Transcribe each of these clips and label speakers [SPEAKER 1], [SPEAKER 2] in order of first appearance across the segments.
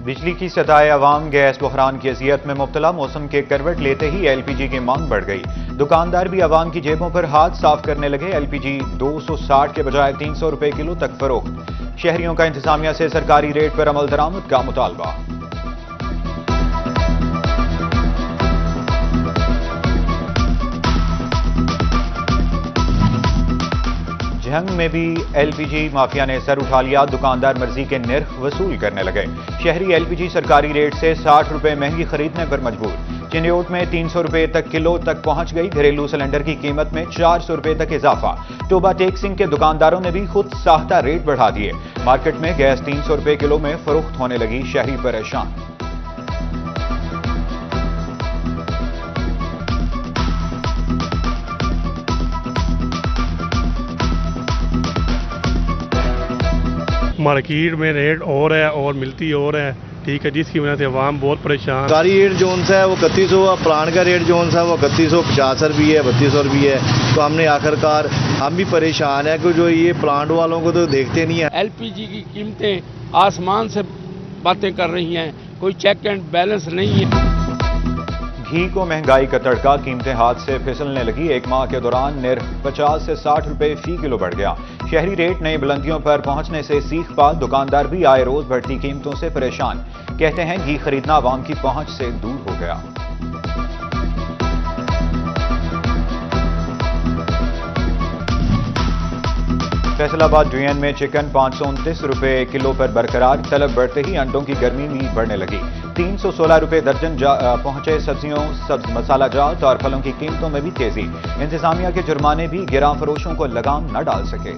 [SPEAKER 1] बिजली की सताए अवाम गैस बहरान की अजियत में मुब्तला। मौसम के करवट लेते ही एलपीजी की मांग बढ़ गई। दुकानदार भी अवाम की जेबों पर हाथ साफ करने लगे। एलपीजी 260 के बजाय 300 रुपए किलो तक फरोख्त। शहरियों का इंतजामिया से सरकारी रेट पर अमल दरामद का मुतालबा। जंग में भी एलपीजी माफिया ने सर उठा लिया। दुकानदार मर्जी के निर्ख वसूल करने लगे। शहरी एलपीजी सरकारी रेट से 60 रुपए महंगी खरीदने पर मजबूर। चिन्योट में 300 रुपए तक किलो तक पहुंच गई। घरेलू सिलेंडर की कीमत में 400 रुपए तक इजाफा। टोबा टेक सिंह के दुकानदारों ने भी खुद साख्ता रेट बढ़ा दिए। मार्केट में गैस 300 रुपए किलो में फरोख्त होने लगी। शहरी परेशान।
[SPEAKER 2] मार्केट में रेट और है और मिलती और है, ठीक है, जिसकी वजह से अवाम बहुत परेशान।
[SPEAKER 3] सरकारी रेट जोन सा है वो 3100, प्लांट का रेट जोन सा है वो 3150 रुपये है, 3200 रुपये है। तो हमने आखिरकार हम भी परेशान है कि जो ये प्लांट वालों को तो देखते नहीं है।
[SPEAKER 4] एलपीजी की कीमतें आसमान से बातें कर रही हैं, कोई चेक एंड बैलेंस नहीं है।
[SPEAKER 1] घी को महंगाई का तड़का। कीमतें हाथ से फिसलने लगी। एक माह के दौरान निर्ख 50 से 60 रुपए फी किलो बढ़ गया। शहरी रेट नई बुलंदियों पर पहुंचने से सीख पा। दुकानदार भी आए रोज बढ़ती कीमतों से परेशान। कहते हैं घी खरीदना आवाम की पहुंच से दूर हो गया। फैसलाबाद डीएन में चिकन 529 रुपए किलो पर बरकरार। तलब बढ़ते ही अंडों की गर्मी भी बढ़ने लगी। 316 रुपए दर्जन पहुंचे सब्जियों, सब्ज मसाला जात और फलों की कीमतों में भी तेजी। इंतजामिया के जुर्माने भी गिरां फरोशों को लगाम न डाल सके।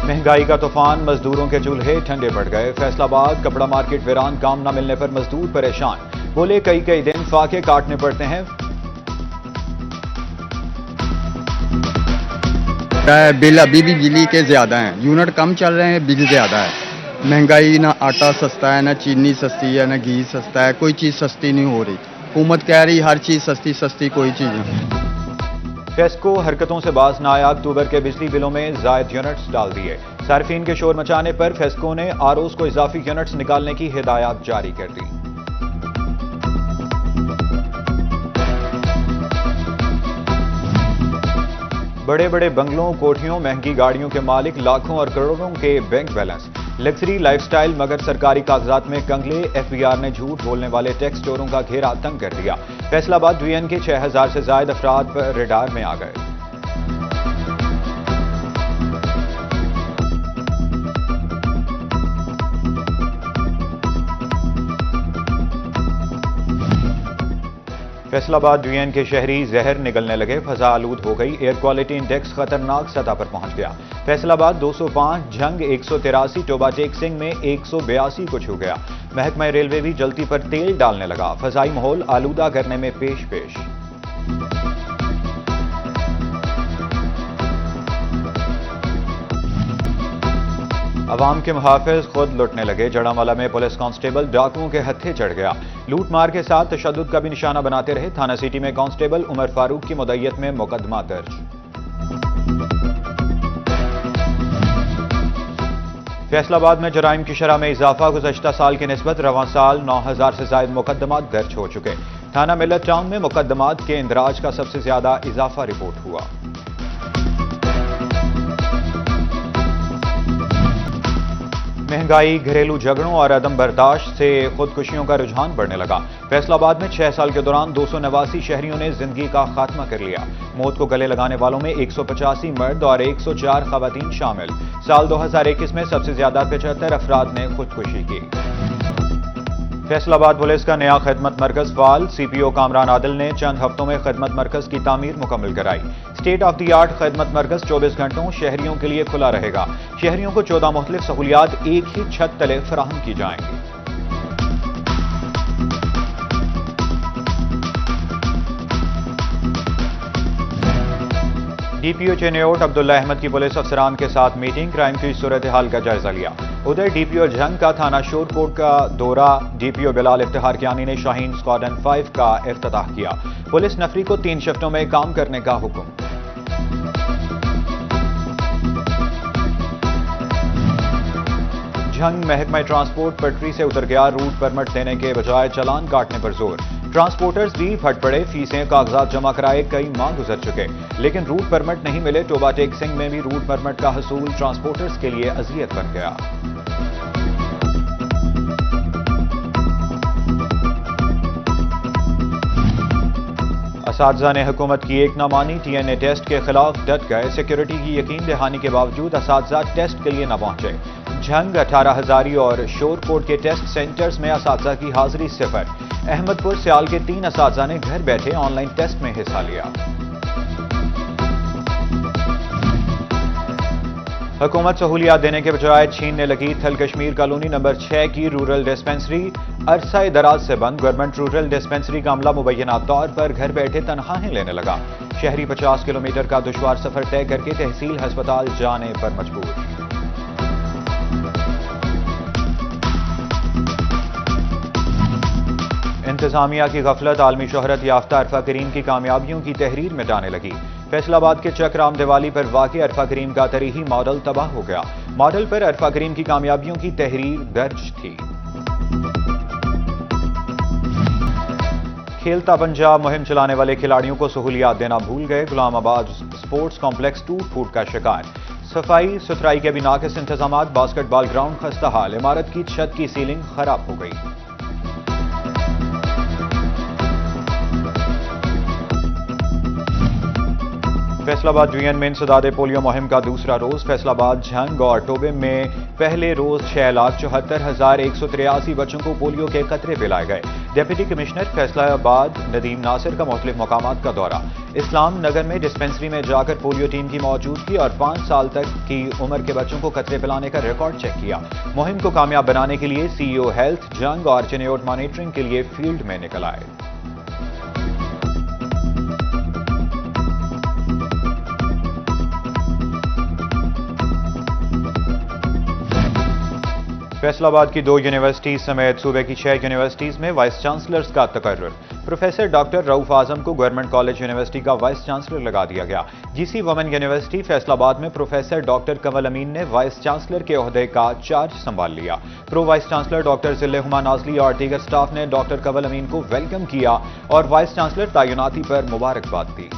[SPEAKER 1] महंगाई का तूफान। मजदूरों के चूल्हे ठंडे पड़ गए। फैसलाबाद कपड़ा मार्केट वीरान। काम न मिलने पर मजदूर परेशान। बोले कई दिन फाके काटने पड़ते हैं।
[SPEAKER 5] बिल अभी भी बिजली के ज़्यादा हैं। यूनिट कम चल रहे हैं, बिल ज़्यादा है। महंगाई, ना आटा सस्ता है, ना चीनी सस्ती है, ना घी सस्ता है। कोई चीज़ सस्ती नहीं हो रही। हुकूमत कह रही हर चीज़ सस्ती कोई चीज़ नहीं।
[SPEAKER 1] फेस्को हरकतों से बाज न आया। अक्टूबर के बिजली बिलों में जायद यूनिट्स डाल दिए। सार्फिन के शोर मचाने पर फेस्को ने आरओज को इजाफी यूनिट्स निकालने की हिदायत जारी कर दी। बड़े बड़े बंगलों, कोठियों, महंगी गाड़ियों के मालिक, लाखों और करोड़ों के बैंक बैलेंस। लग्जरी लाइफस्टाइल मगर सरकारी कागजात में कंगले। एफबीआर ने झूठ बोलने वाले टैक्स चोरों का घेरा तंग कर दिया। फैसलाबाद डीएन के 6000 से ज्यादा अफराद पर रेडार में आ गए। फैसलाबाद डीएन के शहरी जहर निगलने लगे। फजा आलूद हो गई। एयर क्वालिटी इंडेक्स खतरनाक सतह पर पहुंच गया। फैसलाबाद 205, झंग 183, टोबा टेक सिंह में 182 को छू गया। महकमा रेलवे भी जल्दी पर तेल डालने लगा। फजाई माहौल आलूदा करने में पेश। अवाम के मुहाफिज खुद लुटने लगे। जड़ावाला में पुलिस कांस्टेबल डाकुओं के हत्थे चढ़ गया। लूट मार के साथ तशद्दुद का भी निशाना बनाते रहे। थाना सिटी में कांस्टेबल उमर फारूक की मुद्दइयत में मुकदमा दर्ज। फैसलाबाद में जराइम की शरह में इजाफा। गुज़श्ता साल की निस्बत रवां साल 9000 से ज्यादा मुकदमात दर्ज हो चुके। थाना मिलत टाउन में मुकदमात के इंदराज का सबसे ज्यादा इजाफा रिपोर्ट हुआ। महंगाई, घरेलू झगड़ों और अदम बर्दाश्त से खुदकुशियों का रुझान बढ़ने लगा। फैसलाबाद में 6 साल के दौरान 289 शहरियों ने जिंदगी का खात्मा कर लिया। मौत को गले लगाने वालों में 185 मर्द और 104 खवातीन शामिल। साल 2021 में सबसे ज्यादा 75 अफराद ने खुदकुशी की। फैसलाबाद पुलिस का नया खिदमत मरकज फाल। सीपीओ कामरान आदिल ने चंद हफ्तों में खिदमत मरकज की तामीर मुकम्मल कराई। स्टेट ऑफ द आर्ट खिदमत मरकज 24 घंटों शहरियों के लिए खुला रहेगा। शहरियों को 14 मुख्तलिफ सहूलियात एक ही छत तले फराहम की जाएंगी। डीपीओ चिन्योट अब्दुल्ला अहमद की पुलिस अफसरान के साथ मीटिंग। क्राइम की सूरत हाल का जायजा लिया। उधर डीपीओ झंग का थाना शोरकोट का दौरा। डीपीओ बिलाल इफ्तिखार कियानी ने शाहीन स्क्वाड्रन 5 का इफ्तिताह किया। पुलिस नफरी को 3 शिफ्टों में काम करने का हुक्म। झंग महकमा ट्रांसपोर्ट पटरी से उतर गया। रूट परमिट देने के बजाय चालान काटने पर जोर। ट्रांसपोर्टर्स भी फट पड़े। फीसें कागजात जमा कराए, कई माह गुजर चुके, लेकिन रूट परमिट नहीं मिले। टोबा टेक सिंह में भी रूट परमिट का हसूल ट्रांसपोर्टर्स के लिए अजियत बन गया। असातिज़ा ने हुकूमत की एक ना मानी। TNA टेस्ट के खिलाफ डट गए। सिक्योरिटी की यकीन दहानी के बावजूद असातिज़ा टेस्ट के लिए न पहुंचे। झंग 18,000 और शोरकोट के टेस्ट सेंटर्स में असातिज़ा की हाजिरी 0। अहमदपुर सियाल के 3 असातिज़ा ने घर बैठे ऑनलाइन टेस्ट में हिस्सा लिया। हुकूमत सहूलियात देने के बजाय छीनने लगी। थल कश्मीर कॉलोनी नंबर 6 की रूरल डिस्पेंसरी अरसा दराज से बंद। गवर्नमेंट रूरल डिस्पेंसरी का अमला मुबैना तौर पर घर बैठे तनख्वाहें लेने लगा। शहरी 50 किलोमीटर का दुश्वार सफर तय करके तहसील अस्पताल जाने पर मजबूर। इंतजामिया की गफलत आलमी शोहरत याफ्ता अरफा करीम की कामयाबियों की तहरीर मिटाने लगी। फैसलाबाद के चक राम दिवाली पर वाक़ अरफा करीम का तरीही मॉडल तबाह हो गया। मॉडल पर अरफा करीम की कामयाबियों की तहरीर दर्ज थी। खेलता पंजाब मुहिम चलाने वाले खिलाड़ियों को सहूलियात देना भूल गए। गुलामाबाद स्पोर्ट्स कॉम्प्लेक्स टूट फूट का शिकार। सफाई सुथराई के भी नाकिस इंतजाम। बास्केटबॉल ग्राउंड खस्ता हाल। इमारत की छत की सीलिंग खराब हो गई। फैसलाबाद यूनियन में इंसदादे पोलियो मुहिम का दूसरा रोज। फैसलाबाद झंग और टोबे में पहले रोज 6,74,183 बच्चों को पोलियो के कतरे पिलाए गए। डिप्टी कमिश्नर फैसलाबाद नदीम नासिर का मुख्तलिफ मकामात का दौरा। इस्लाम नगर में डिस्पेंसरी में जाकर पोलियो टीम की मौजूदगी और 5 साल तक की उम्र के बच्चों को कतरे पिलाने का रिकॉर्ड चेक किया। मुहिम को कामयाब बनाने के लिए CEO हेल्थ झंग और चिन्योट मॉनिटरिंग के लिए फील्ड में निकल आए। फैसलाबाद की 2 यूनिवर्सिटीज समेत सूबे की 6 यूनिवर्सिटीज में वाइस चांसलर्स का तकर्रुर। प्रोफेसर डॉक्टर रऊफ आजम को गवर्नमेंट कॉलेज यूनिवर्सिटी का वाइस चांसलर लगा दिया गया। GC वुमेन यूनिवर्सिटी फैसलाबाद में प्रोफेसर डॉक्टर कंवल अमीन ने वाइस चांसलर के ओहदे का चार्ज संभाल लिया। प्रो वाइस चांसलर डॉक्टर जिले हुमा नाजली और दीगर स्टाफ ने डॉक्टर कंवल अमीन को वेलकम किया और वाइस चांसलर तैनाती पर मुबारकबाद दी।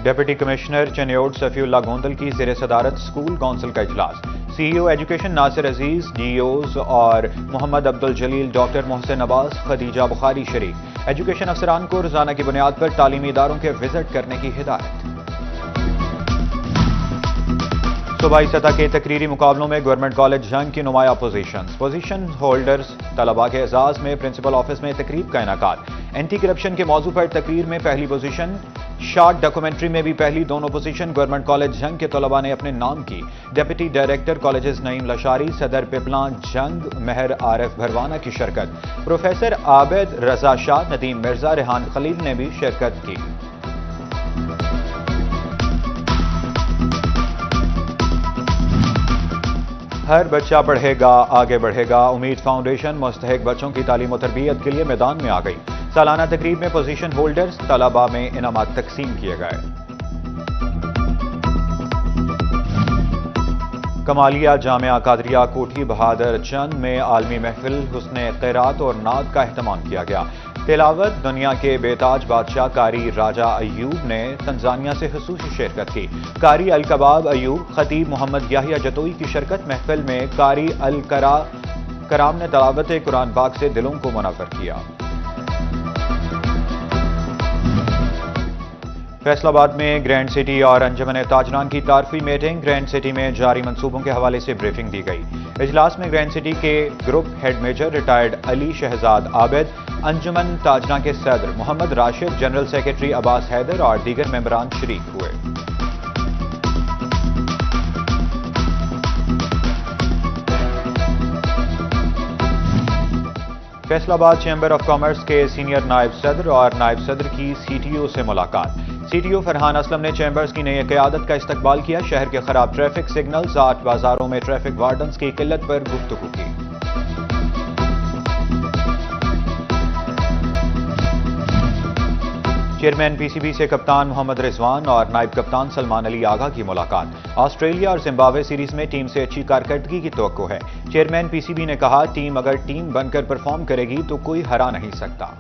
[SPEAKER 1] डिप्टी कमिश्नर चिन्योट सफीउल्लाह गोंदल की ज़ेर सदारत स्कूल काउंसिल का इजलास। CEO एजुकेशन नासिर अजीज, DEOs और मोहम्मद अब्दुल जलील, डॉक्टर मोहसिन अब्बास, खदीजा बुखारी शरीक। एजुकेशन अफसरान को रोजाना की बुनियाद पर तालीमी इदारों के विजिट करने की हिदायत। सूबाई सतह के तकरीरी मुकाबलों में गवर्नमेंट कॉलेज झंग की नुमाया पोजीशन होल्डर्स तलबा के एजाज में प्रिंसिपल ऑफिस में तकरीब का इनाकात। एंटी करप्शन के मौजू पर तकरीर में पहली पोजीशन, शॉर्ट डॉक्यूमेंट्री में भी पहली दोनों पोजीशन गवर्नमेंट कॉलेज झंग के तलबा ने अपने नाम की। Deputy director colleges Naeem Lashari, सदर पिपला झंग महर आरिफ भरवाना की शिरकत। प्रोफेसर आबिद रजा शाह, नदीम मिर्जा, रेहान खलील ने भी शिरकत की। हर बच्चा पढ़ेगा आगे बढ़ेगा। उम्मीद फाउंडेशन मुस्तहिक बच्चों की तालीम और तरबियत के लिए मैदान में आ गई। सालाना तकरीब में पोजीशन होल्डर्स तलबा में इनामात तकसीम किए गए। कमालिया जामिया कादरिया कोठी बहादुर चंद में आलमी महफिल हुस्ने क़िरात और नात का एहतमाम किया गया। तिलावत दुनिया के बेताज बादशाह कारी राजा अयूब ने तंजानिया से खुसूसी शिरकत की। कारी अल कबाब अयूब, खतीब मोहम्मद याहिया जतोई की शिरकत। महफिल में कारी अल कराम ने तिलावत कुरान पाक से दिलों को मुनव्वर किया। फैसलाबाद में ग्रैंड सिटी और अंजुमन ताजरान की तारफी मीटिंग। ग्रैंड सिटी में जारी मंसूबों के हवाले से ब्रीफिंग दी गई। इजलास में ग्रैंड सिटी के group head major retired Ali Shahzad Abid, Anjuman Tajran के सदर मोहम्मद राशिद, जनरल सेक्रेटरी अब्बास हैदर और दीगर मेंबरान शरीक हुए। फैसलाबाद चैम्बर ऑफ कॉमर्स के सीनियर नायब सदर और नायब सदर की CTO से मुलाकात। CTO फरहान असलम ने चैम्बर्स की नई क़यादत का इस्तकबाल किया। शहर के खराब ट्रैफिक सिग्नल्स, 8 बाजारों में ट्रैफिक वार्डन्स की किल्लत पर गुफ्तगू की। चेयरमैन पीसीबी से कप्तान मोहम्मद रिजवान और नायब कप्तान सलमान अली आगा की मुलाकात। ऑस्ट्रेलिया और जिम्बाब्वे सीरीज में टीम से अच्छी कारकर्दगी की तवक्को है। चेयरमैन पीसीबी ने कहा, टीम अगर टीम बनकर परफॉर्म करेगी तो कोई हरा नहीं सकता।